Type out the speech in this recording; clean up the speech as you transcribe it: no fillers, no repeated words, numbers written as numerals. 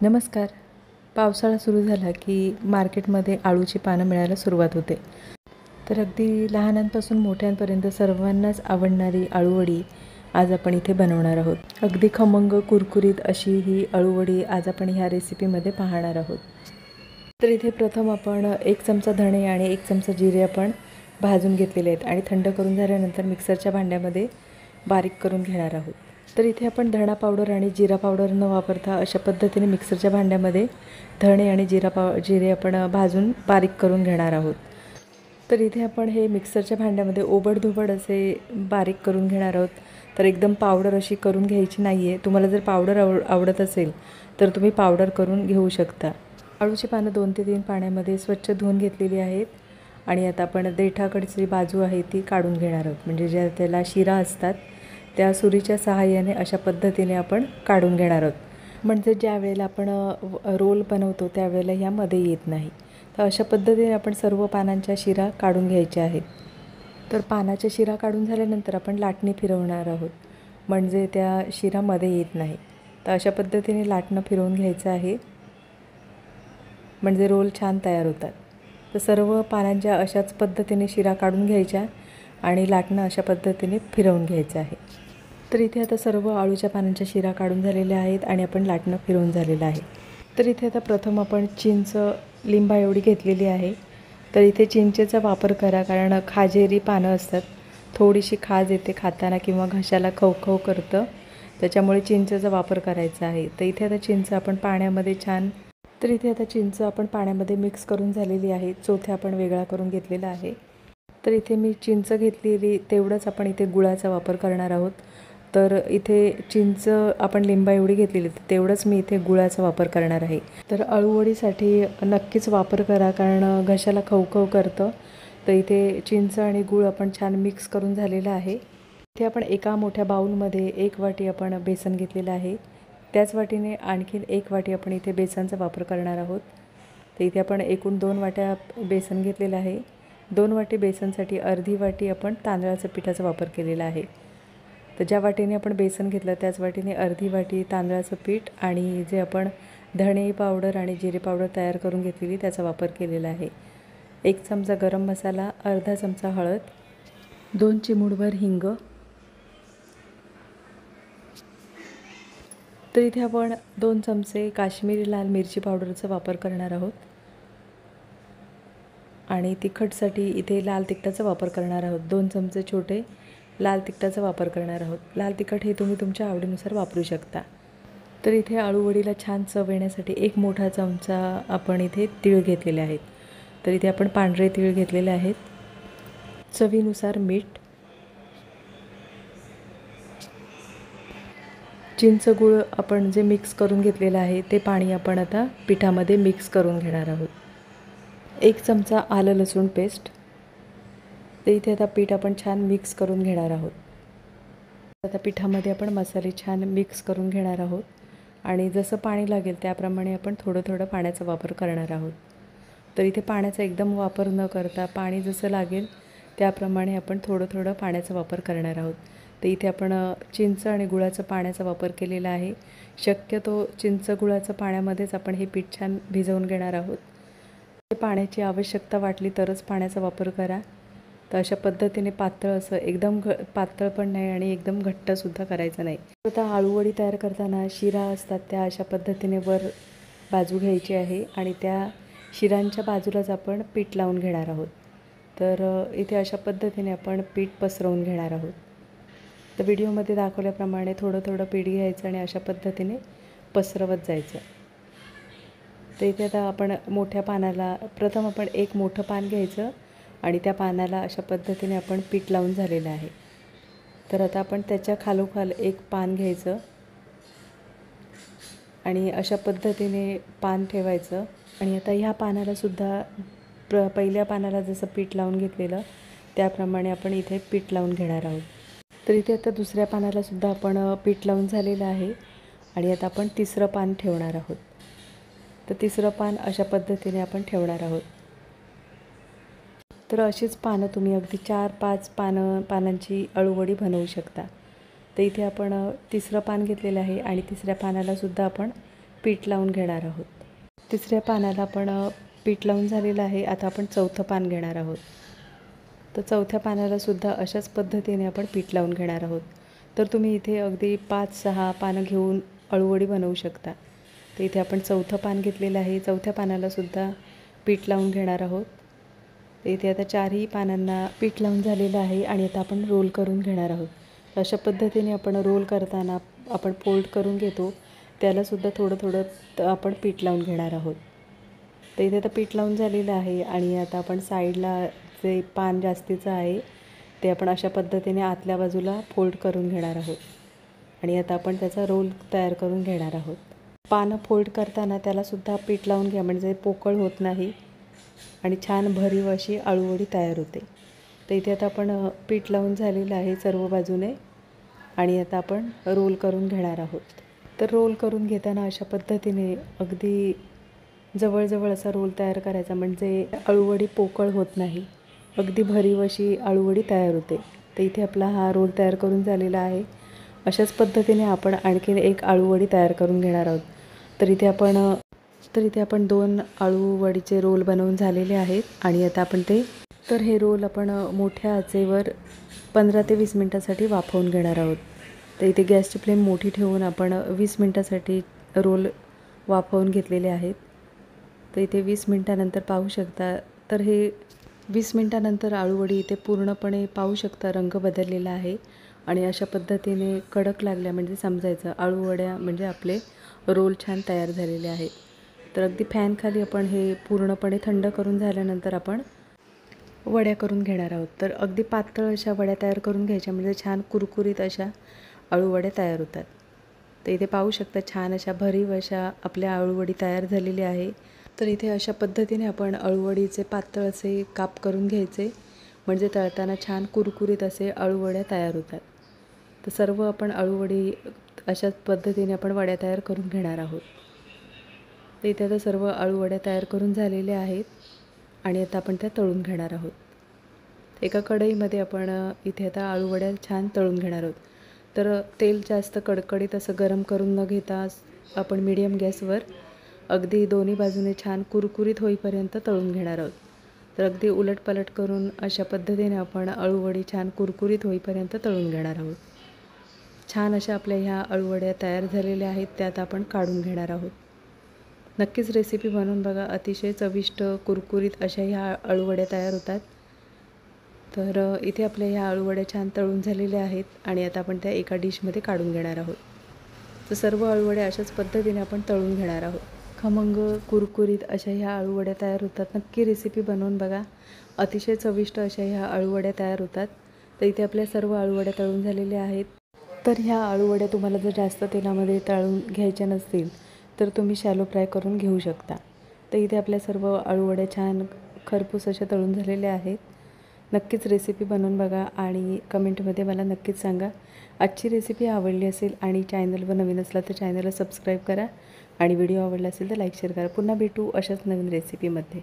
नमस्कार. पावसाळा सुरू झाला की मार्केटमध्ये अळूची पानं मिळायला सुरुवात होते. तर अगदी लहानांपासून मोठ्यांपर्यंत सर्वांनाच आवडणारी अळूवडी आज आपण इथे बनवणार आहोत. अगदी खमंग कुरकुरीत अशी ही अळूवडी आज आपण ह्या रेसिपीमध्ये पाहणार आहोत. तर इथे प्रथम आपण 1 चमचा धणे आणि 1 चमचा जिरे आपण भाजून घेतलेले आहेत आणि थंड करून झाल्यानंतर मिक्सरच्या भांड्यामध्ये बारीक करून घेणार आहोत. तर इथे आपण धणा पावडर आणि जिरा पावडर न वापरता अशा पद्धतीने मिक्सरच्या भांड्यामध्ये धणे आणि जिरे आपण भाजून बारीक करून घेणार आहोत. तर इथे आपण हे मिक्सरच्या भांड्यामध्ये ओबडधोबड असे बारीक करून घेणार आहोत. तर एकदम पावडर अशी करून घ्यायची नाही आहे. तुम्हाला जर पावडर आवडत असेल तर तुम्ही पावडर करून घेऊ शकता. अळूची पानं 2 ते 3 पाण्यामध्ये स्वच्छ धुवून घेतलेली आहेत आणि आता आपण देठाकडची बाजू आहे ती काढून घेणार आहोत. म्हणजे ज्या त्याला शिरा असतात त्या सुरीच्या सहाय्याने अशा पद्धतीने आपण काढून घेणार आहोत. म्हणजे ज्या वेळेला आपण रोल बनवतो त्यावेळेला ह्यामध्ये येत नाही. तर अशा पद्धतीने आपण सर्व पानांच्या शिरा काढून घ्यायच्या आहेत. तर पानाच्या शिरा काढून झाल्यानंतर आपण लाटणी फिरवणार आहोत, म्हणजे त्या शिरामध्ये येत नाही. तर अशा पद्धतीने लाटणं फिरवून घ्यायचं आहे, म्हणजे रोल छान तयार होतात. तर सर्व पानांच्या अशाच पद्धतीने शिरा काढून घ्यायच्या आणि लाटणं अशा पद्धतीने फिरवून घ्यायचं आहे. तर इथे आता सर्व अळूच्या पानांच्या शिरा काढून झालेल्या आहेत आणि आपण लाटणं फिरवून झालेलं आहे. तर इथे आता प्रथम आपण चिंच लिंबा एवढी घेतलेली आहे. तर इथे चिंचेचा वापर करा, कारण खाजेरी पानं असतात, थोडीशी खाज येते खाताना किंवा घशाला खवखव करतं, त्याच्यामुळे चिंचेचा वापर करायचा आहे. तर इथे आता चिंच आपण पाण्यामध्ये चिंच आपण पाण्यामध्ये मिक्स करून झालेली आहे. चोथा आपण वेगळा करून घेतलेला आहे. तर इथे मी चिंच घेतलेली तेवढंच आपण इथे गुळाचा वापर करणार आहोत. तर इथे चिंच आपण लिंबा एवढी घेतलेली तेवढंच मी इथे गुळाचा वापर करणार आहे. तर अळूवडीसाठी नक्कीच वापर करा, कारण घशाला खवखव करतं. तर इथे चिंच आणि गूळ आपण छान मिक्स करून झालेलं आहे. इथे आपण एका मोठ्या बाऊलमध्ये 1 वाटी आपण बेसन घेतलेलं आहे. त्याच वाटीने आणखीन 1 वाटी आपण इथे बेसनचा वापर करणार आहोत. तर इथे आपण एकूण 2 वाट्या बेसन घेतलेलं आहे. 2 वाटी बेसनसाठी अर्धी वाटी आपण तांदळाच्या पिठाचा वापर केलेला आहे. तर ज्या वाटीने आपण बेसन घेतलं त्याच वाटीने अर्धी वाटी तांदळाचं पीठ आणि जे आपण धणे पावडर आणि जिरे पावडर तयार करून घेतलेली त्याचा वापर केलेला आहे. 1 चमचा गरम मसाला, अर्धा चमचा हळद, 2 चिमूटभर हिंग. तर इथे आपण 2 चमचे काश्मीरी लाल मिरची पावडरचा वापर करणार आहोत आणि तिखटसाठी इथे लाल तिखटाचा वापर करणार आहोत. 2 चमचे छोटे लाल तिखटाचा वापर करणार आहोत. लाल तिखट हे तुम्ही तुमच्या आवडीनुसार वापरू शकता. तर इथे अळूवडीला छान चव येण्यासाठी 1 मोठा चमचा आपण इथे तीळ घेतलेले आहेत. तर इथे आपण पांढरे तीळ घेतलेले आहेत. चवीनुसार मीठ, चिंच गूळ आपण जे मिक्स करून घेतलेलं आहे ते पाणी आपण आता पिठामध्ये मिक्स करून घेणार आहोत. 1 चमचा आलं लसूण पेस्ट. ते इथे आता पीठ आपण छान मिक्स करून घेणार आहोत. आता पिठामध्ये आपण मसाले छान मिक्स करून घेणार आहोत आणि जसं पाणी लागेल त्याप्रमाणे आपण थोडं थोडं पाण्याचा वापर करणार आहोत. तर इथे पाण्याचा एकदम वापर न करता पाणी जसं लागेल त्याप्रमाणे आपण थोडं थोडं पाण्याचा वापर करणार आहोत. तर इथे आपण चिंच आणि गुळाचा पाण्याचा वापर केलेला आहे. शक्यतो चिंच गुळाच्या पाण्यामध्येच आपण हे पीठ छान भिजवून घेणार आहोत. पाण्याची आवश्यकता वाटली तरच पाण्याचा वापर करा. तर अशा पद्धतीने पातळ असं एकदम पातळ पण नाही आणि एकदम घट्टसुद्धा करायचं नाही. आता अळूवडी तयार करताना शिरा असतात त्या अशा पद्धतीने वर बाजू घ्यायची आहे आणि त्या शिरांच्या बाजूलाच आपण पीठ लावून घेणार आहोत. तर इथे अशा पद्धतीने आपण पीठ पसरवून घेणार आहोत. तर व्हिडिओमध्ये दाखवल्याप्रमाणे थोडं थोडं पीठ घ्यायचं आणि अशा पद्धतीने पसरवत जायचं. तर इथे आता आपण मोठ्या पानाला प्रथम आपण 1 मोठं पान घ्यायचं आणि त्या पानाला अशा पद्धतीने आपण पीठ लावून झालेलं आहे. तर आता आपण त्याच्या खालोखाल 1 पान घ्यायचं आणि अशा पद्धतीने पान ठेवायचं आणि आता ह्या पानालासुद्धा पहिल्या पानाला जसं पीठ लावून घेतलेलं त्याप्रमाणे आपण इथे पीठ लावून घेणार आहोत. तर इथे आता दुसऱ्या पानालासुद्धा आपण पीठ लावून झालेलं आहे आणि आता आपण तिसरं पान ठेवणार आहोत. तर तिसरं पान अशा पद्धतीने आपण ठेवणार आहोत. तर अशीच पानं तुम्ही अगदी 4-5 पानांची अळूवडी बनवू शकता. तर इथे आपण तिसरं पान घेतलेलं आहे आणि तिसऱ्या पानालासुद्धा आपण पीठ लावून घेणार आहोत. तिसऱ्या पानाला आपण पीठ लावून झालेलं आहे. आता आपण चौथं पान घेणार आहोत. तर चौथ्या पानाला सुद्धा अशाच पद्धतीने आपण पीठ लावून घेणार आहोत. तर तुम्ही इथे अगदी 5-6 पानं घेऊन अळूवडी बनवू शकता. तर इथे आपण चौथं पान घेतलेलं आहे. चौथ्या पानाला सुद्धा पीठ लावून घेणार आहोत. तर इथे आता 4ही पानांना पीठ लावून झालेलं आहे आणि आता आपण रोल करून घेणार आहोत. अशा पद्धतीने आपण रोल करताना आपण फोल्ड करून घेतो, त्यालासुद्धा थोडं थोडं आपण पीठ लावून घेणार आहोत. तर इथे आता पीठ लावून झालेलं आहे आणि आता आपण साईडला जे पान जास्तीचं आहे ते आपण अशा पद्धतीने आतल्या बाजूला फोल्ड करून घेणार आहोत आणि आता आपण त्याचा रोल तयार करून घेणार आहोत. पानं फोल्ड करताना त्यालासुद्धा पीठ लावून घ्या, म्हणजे पोकळ होत नाही आणि छान भरीव अशी अळूवडी तयार होते. तर इथे आता आपण पीठ लावून झालेलं आहे सर्व बाजूने आणि आता आपण रोल करून घेणार आहोत. तर रोल करून घेताना अशा पद्धतीने अगदी जवळजवळ असा रोल तयार करायचा, म्हणजे अळूवडी पोकळ होत नाही, अगदी भरीव अशी अळूवडी तयार होते. तर इथे आपला हा रोल तयार करून झालेला आहे. अशाच पद्धतीने आपण आणखीन एक अळूवडी तयार करून घेणार आहोत. तर इथे आपण 2 अळूवडीचे रोल बनवून झालेले आहेत आणि आता आपण हे रोल आपण मोठ्या आचेवर 15 ते 20 मिनटासाठी वाफवून घेणार आहोत. तर इथे गॅसची फ्लेम मोठी ठेवून आपण 20 मिनटासाठी रोल वाफवून घेतलेले आहेत. तर इथे 20 मिनटानंतर पाहू शकता, तर हे 20 मिनटानंतर अळूवडी इथे पूर्णपणे पाहू शकता रंग बदललेला आहे आणि अशा पद्धतीने कडक लागल्या म्हणजे समजायचं अळूवड्या म्हणजे आपले रोल छान तयार झालेले आहेत. तर अगदी फॅनखाली आपण हे पूर्णपणे थंड करून झाल्यानंतर आपण वड्या करून घेणार आहोत. तर अगदी पातळ अशा वड्या तयार करून घ्यायच्या, म्हणजे छान कुरकुरीत अशा अळूवड्या तयार होतात. तर इथे पाहू शकता छान अशा भरीव अशा आपल्या अळूवडी तयार झालेली आहे. तर इथे अशा पद्धतीने आपण अळूवडीचे पातळ असे काप करून घ्यायचे, म्हणजे तळताना छान कुरकुरीत असे अळूवड्या तयार होतात. तर सर्व आपण अळूवडी अशाच पद्धतीने आपण वड्या तयार करून घेणार आहोत. तर इथे आता सर्व अळूवड्या तयार करून झालेल्या आहेत आणि आता आपण त्या तळून घेणार आहोत. एका कढईमध्ये आपण इथे आता अळूवड्या छान तळून घेणार आहोत. तर तेल जास्त कडकडीत असं गरम करून न घेता आपण मीडियम गॅसवर अगदी दोन्ही बाजूने छान कुरकुरीत होईपर्यंत तळून घेणार आहोत. तर अगदी उलटपलट करून अशा पद्धतीने आपण अळूवडी छान कुरकुरीत होईपर्यंत तळून घेणार आहोत. छान अशा आपल्या ह्या अळूवड्या तयार झालेल्या आहेत, त्यात आपण काढून घेणार आहोत. नक्कीच रेसिपी बनवून बघा, अतिशय चविष्ट कुरकुरीत अशा ह्या अळूवड्या तयार होतात. तर इथे आपल्या ह्या अळूवड्या छान तळून झालेल्या आहेत आणि आता आपण त्या एका डिशमध्ये काढून घेणार आहोत. तर सर्व अळूवड्या अशाच पद्धतीने आपण तळून घेणार आहोत. खमंग कुरकुरीत अशा ह्या अळूवड्या तयार होतात. नक्की रेसिपी बनवून बघा, अतिशय चविष्ट अशा ह्या अळूवड्या तयार होतात. तर इथे आपल्या सर्व अळूवड्या तळून झालेल्या आहेत. तर ह्या अळूवड्या तुम्हाला जर जास्त तेलामध्ये तळून घ्यायच्या नसतील तर तुम्ही शॅलो फ्राय करून घेऊ शकता. तर इथे आपल्या सर्व अळूवड्या छान खरपूस अशा तळून झालेल्या आहेत. नक्कीच रेसिपी बनवून बघा आणि कमेंटमध्ये मला नक्कीच सांगा. आजची रेसिपी आवडली असेल आणि चॅनलवर नवीन असला तर चॅनलला सबस्क्राईब करा आणि व्हिडिओ आवडला असेल तर लाईक शेअर करा. पुन्हा भेटू अशाच नवीन रेसिपीमध्ये.